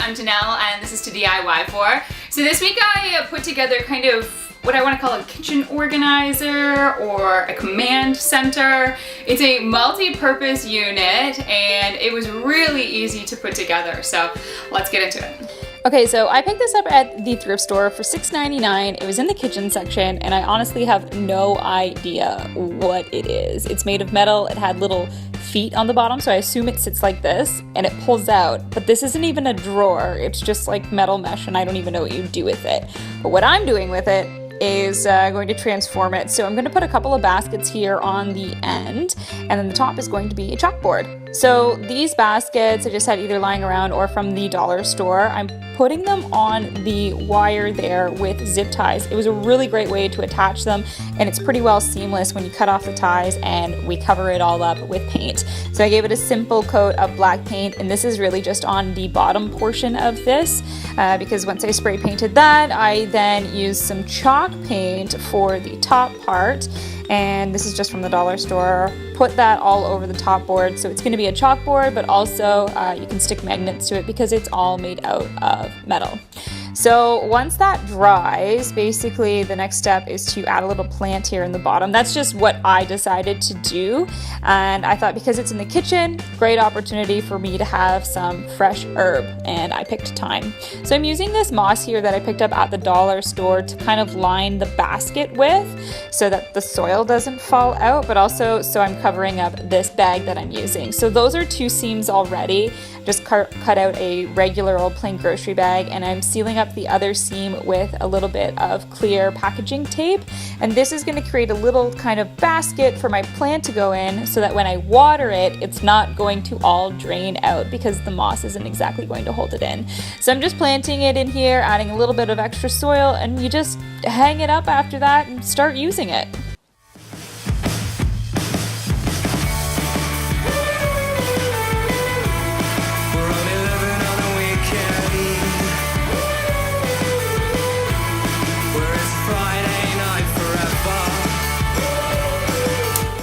I'm Janelle and this is toDIYfor. So this week I put together kind of what I want to call a kitchen organizer or a command center. It's a multi-purpose unit and it was really easy to put together. So let's get into it. Okay, so I picked this up at the thrift store for $6.99. It was in the kitchen section, and I honestly have no idea what it is. It's made of metal. It had little feet on the bottom, so I assume it sits like this, and it pulls out. But this isn't even a drawer. It's just like metal mesh, and I don't even know what you do with it. But what I'm doing with it is going to transform it. So I'm going to put a couple of baskets here on the end, and then the top is going to be a chalkboard. So these baskets I just had either lying around or from the dollar store. I'm putting them on the wire there with zip ties. It was a really great way to attach them, and it's pretty well seamless when you cut off the ties and we cover it all up with paint. So I gave it a simple coat of black paint, and this is really just on the bottom portion of this because once I spray painted that, I then used some chalk paint for the top part, and this is just from the dollar store. Put that all over the top board, so it's going to be a chalkboard, but also you can stick magnets to it because it's all made out of metal. So once that dries, basically the next step is to add a little plant here in the bottom. That's just what I decided to do, and I thought because it's in the kitchen, great opportunity for me to have some fresh herb, and I picked thyme. So I'm using this moss here that I picked up at the dollar store to kind of line the basket with so that the soil doesn't fall out, but also so I'm covering up this bag that I'm using. So those are two seams already. Just cut out a regular old plain grocery bag, and I'm sealing up the other seam with a little bit of clear packaging tape. And this is going to create a little kind of basket for my plant to go in so that when I water it, it's not going to all drain out because the moss isn't exactly going to hold it in. So I'm just planting it in here, adding a little bit of extra soil, and you just hang it up after that and start using it.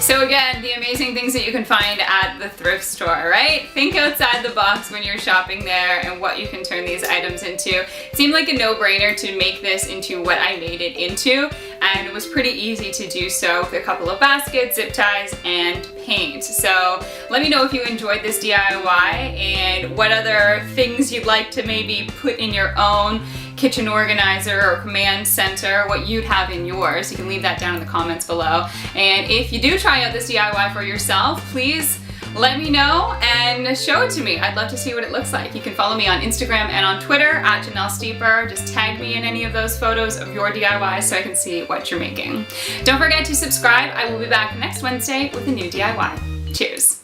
So again, the amazing things that you can find at the thrift store, right? Think outside the box when you're shopping there and what you can turn these items into. It seemed like a no-brainer to make this into what I made it into, and it was pretty easy to do so with a couple of baskets, zip ties, and paint. So let me know if you enjoyed this DIY and what other things you'd like to maybe put in your own kitchen organizer or command center, what you'd have in yours. You can leave that down in the comments below. And if you do try out this DIY for yourself, please let me know and show it to me. I'd love to see what it looks like. You can follow me on Instagram and on Twitter at JanelleSteeper. Just tag me in any of those photos of your DIY so I can see what you're making. Don't forget to subscribe. I will be back next Wednesday with a new DIY. Cheers.